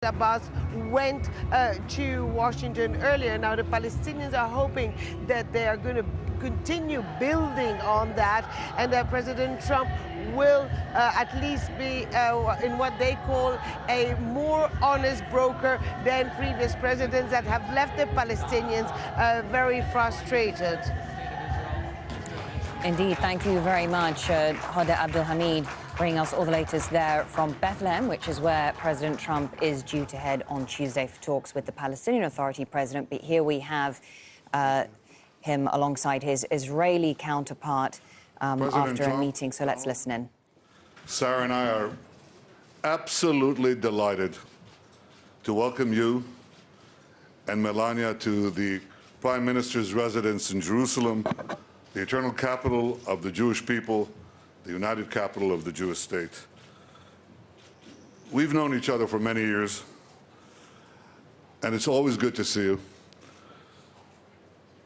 Abbas went to Washington earlier. Now the Palestinians are hoping that they are going to continue building on that and that President Trump will at least be in what they call a more honest broker than previous presidents that have left the Palestinians very frustrated. Indeed, thank you very much, Hoda Abdulhamid, bringing us all the latest there from Bethlehem, which is where President Trump is due to head on Tuesday for talks with the Palestinian Authority president. But here we have him alongside his Israeli counterpart after a meeting. So let's listen in. Sarah and I are absolutely delighted to welcome you and Melania to the Prime Minister's residence in Jerusalem, the eternal capital of the Jewish people, the united capital of the Jewish state. We've known each other for many years, and it's always good to see you.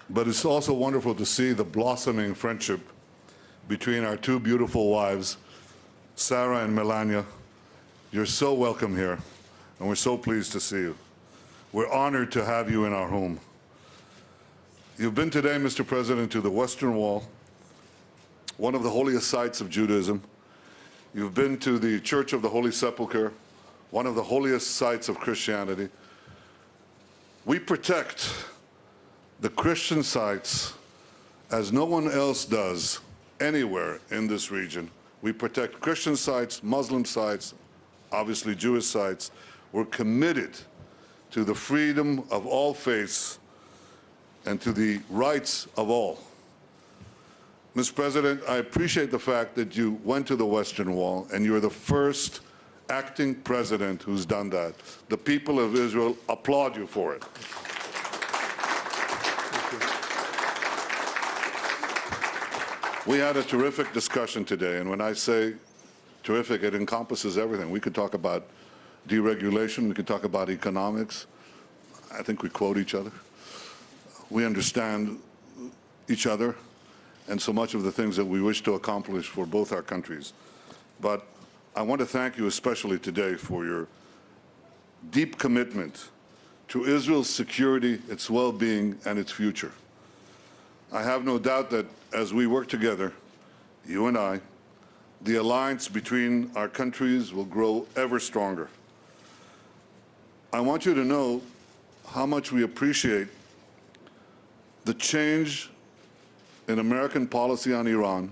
But it's also wonderful to see the blossoming friendship between our two beautiful wives, Sarah and Melania. You're so welcome here, and we're so pleased to see you. We're honored to have you in our home. You've been today, Mr. President, to the Western Wall, one of the holiest sites of Judaism. You've been to the Church of the Holy Sepulchre, one of the holiest sites of Christianity. We protect the Christian sites as no one else does anywhere in this region. We protect Christian sites, Muslim sites, obviously Jewish sites. We're committed to the freedom of all faiths and to the rights of all. Mr. President, I appreciate the fact that you went to the Western Wall and you're the first acting president who's done that. The people of Israel applaud you for it. We had a terrific discussion today, and when I say terrific, it encompasses everything. We could talk about deregulation, we could talk about economics. I think we quote each other. We understand each other and so much of the things that we wish to accomplish for both our countries. But I want to thank you especially today for your deep commitment to Israel's security, its well-being, and its future. I have no doubt that as we work together, you and I, the alliance between our countries will grow ever stronger. I want you to know how much we appreciate the change in American policy on Iran,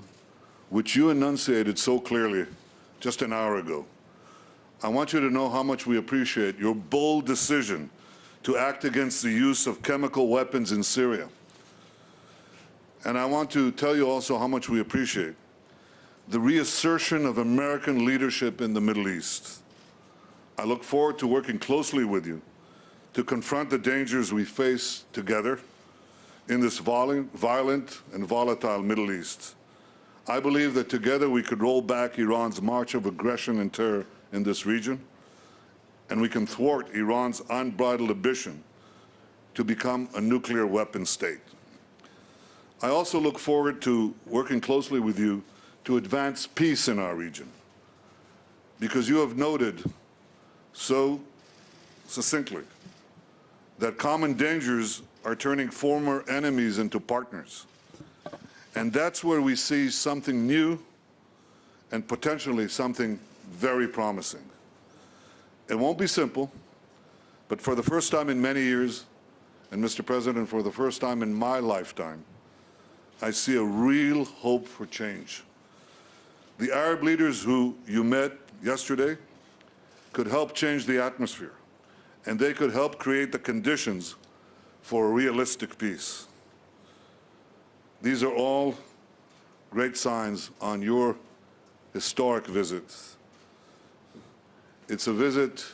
which you enunciated so clearly just an hour ago. I want you to know how much we appreciate your bold decision to act against the use of chemical weapons in Syria. And I want to tell you also how much we appreciate the reassertion of American leadership in the Middle East. I look forward to working closely with you to confront the dangers we face together in this violent and volatile Middle East. I believe that together we could roll back Iran's march of aggression and terror in this region, and we can thwart Iran's unbridled ambition to become a nuclear weapon state. I also look forward to working closely with you to advance peace in our region, because you have noted so succinctly that common dangers are turning former enemies into partners. And that's where we see something new and potentially something very promising. It won't be simple, but for the first time in many years, and Mr. President, for the first time in my lifetime, I see a real hope for change. The Arab leaders who you met yesterday could help change the atmosphere, and they could help create the conditions for a realistic peace. These are all great signs on your historic visit. It's a visit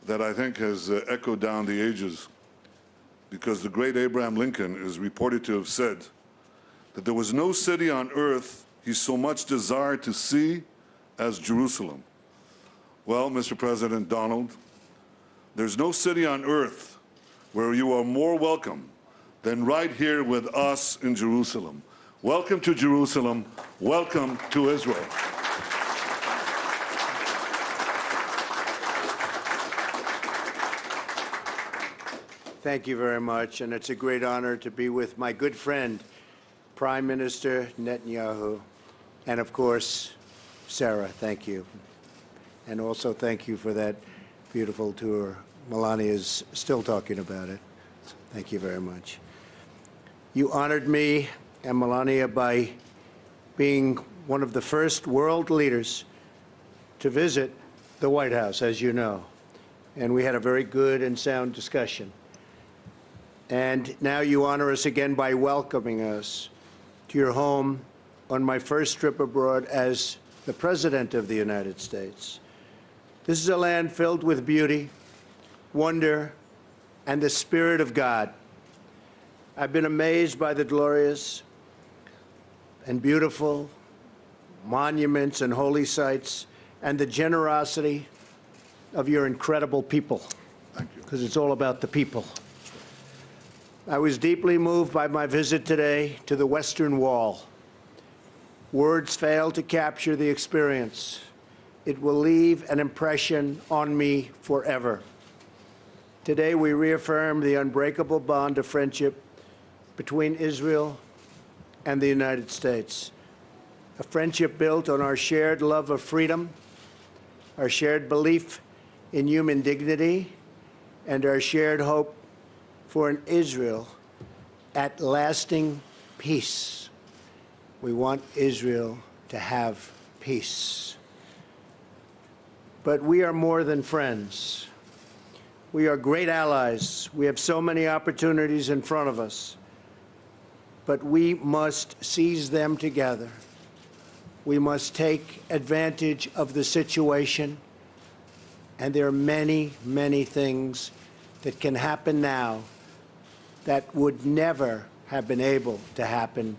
that I think has echoed down the ages, because the great Abraham Lincoln is reported to have said that there was no city on earth he so much desired to see as Jerusalem. Well, Mr. President Donald, there's no city on earth where you are more welcome than right here with us in Jerusalem. Welcome to Jerusalem. Welcome to Israel. Thank you very much, and it's a great honor to be with my good friend, Prime Minister Netanyahu, and of course, Sarah, thank you. And also thank you for that beautiful tour. Melania is still talking about it. Thank you very much. You honored me and Melania by being one of the first world leaders to visit the White House, as you know. And we had a very good and sound discussion. And now you honor us again by welcoming us to your home on my first trip abroad as the President of the United States. This is a land filled with beauty, wonder, and the Spirit of God. I've been amazed by the glorious and beautiful monuments and holy sites and the generosity of your incredible people. Thank you. Because it's all about the people. I was deeply moved by my visit today to the Western Wall. Words fail to capture the experience. It will leave an impression on me forever. Today we reaffirm the unbreakable bond of friendship between Israel and the United States. A friendship built on our shared love of freedom, our shared belief in human dignity, and our shared hope for an Israel at lasting peace. We want Israel to have peace. But we are more than friends. We are great allies. We have so many opportunities in front of us. But we must seize them together. We must take advantage of the situation. And there are many, many things that can happen now that would never have been able to happen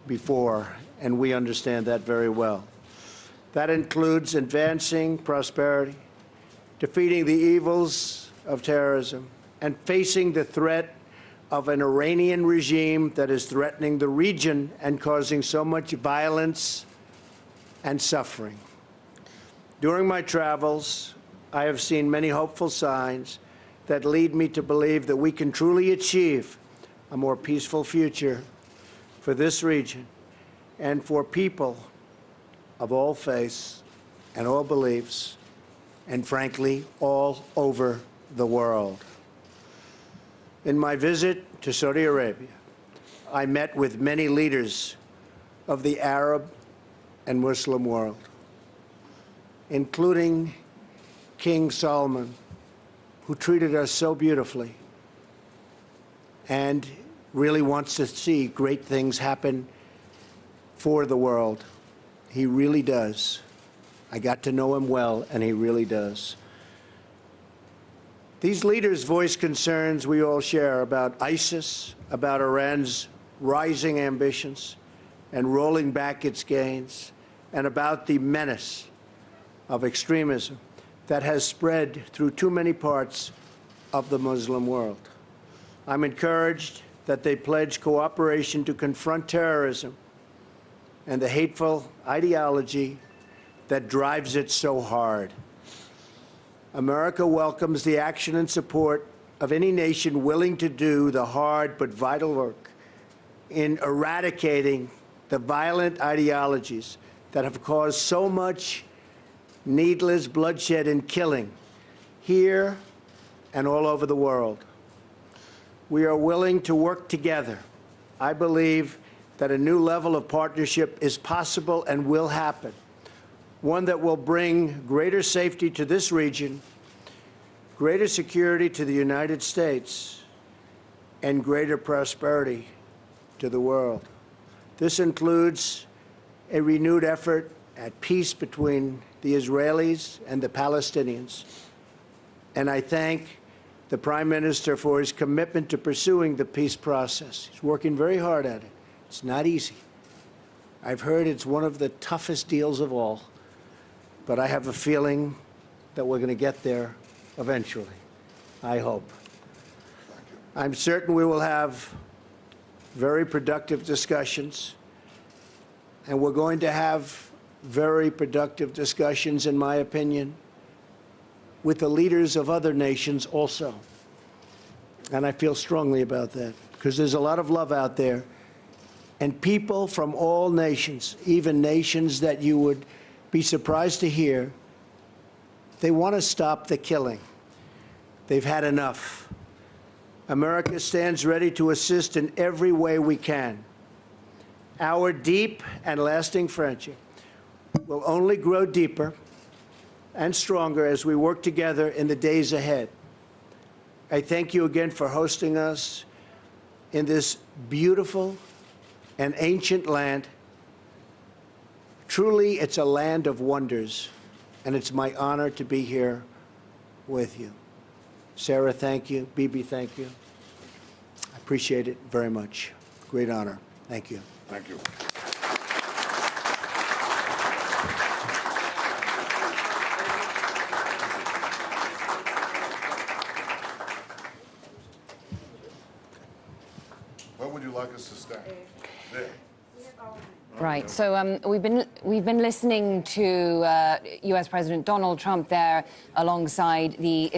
before, and we understand that very well. That includes advancing prosperity, defeating the evils of terrorism, and facing the threat of an Iranian regime that is threatening the region and causing so much violence and suffering. During my travels, I have seen many hopeful signs that lead me to believe that we can truly achieve a more peaceful future for this region and for people of all faiths and all beliefs, and frankly, all over the world. In my visit to Saudi Arabia, I met with many leaders of the Arab and Muslim world, including King Salman, who treated us so beautifully and really wants to see great things happen for the world. He really does. I got to know him well, and he really does. These leaders voice concerns we all share about ISIS, about Iran's rising ambitions and rolling back its gains, and about the menace of extremism that has spread through too many parts of the Muslim world. I'm encouraged that they pledge cooperation to confront terrorism and the hateful ideology that drives it so hard. America welcomes the action and support of any nation willing to do the hard but vital work in eradicating the violent ideologies that have caused so much needless bloodshed and killing here and all over the world. We are willing to work together. I believe that a new level of partnership is possible and will happen, one that will bring greater safety to this region, greater security to the United States, and greater prosperity to the world. This includes a renewed effort at peace between the Israelis and the Palestinians. And I thank the Prime Minister for his commitment to pursuing the peace process. He's working very hard at it. It's not easy. I've heard it's one of the toughest deals of all, but I have a feeling that we're going to get there eventually. I hope. I'm certain we will have very productive discussions, and we're going to have very productive discussions, in my opinion, with the leaders of other nations also. And I feel strongly about that because there's a lot of love out there. And people from all nations, even nations that you would be surprised to hear, they want to stop the killing. They've had enough. America stands ready to assist in every way we can. Our deep and lasting friendship will only grow deeper and stronger as we work together in the days ahead. I thank you again for hosting us in this beautiful and ancient land. Truly, it's a land of wonders, and it's my honor to be here with you. Sarah, thank you. Bibi, thank you. I appreciate it very much. Great honor. Thank you. Thank you. Where would you like us to stand? There. Right. So we've been listening to U.S. President Donald Trump there alongside the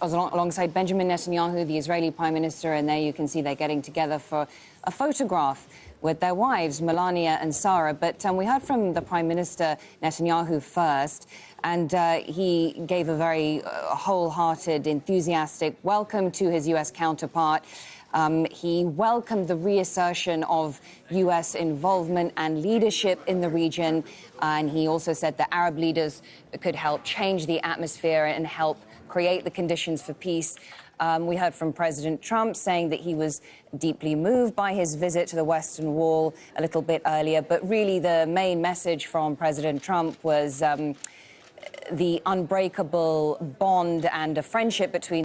alongside Benjamin Netanyahu, the Israeli Prime Minister, and there you can see they're getting together for a photograph with their wives, Melania and Sarah. But we heard from the Prime Minister Netanyahu first, and he gave a very wholehearted, enthusiastic welcome to his U.S. counterpart. He welcomed the reassertion of U.S. involvement and leadership in the region, and he also said that Arab leaders could help change the atmosphere and help create the conditions for peace. We heard from President Trump saying that he was deeply moved by his visit to the Western Wall a little bit earlier, but really the main message from President Trump was the unbreakable bond and a friendship between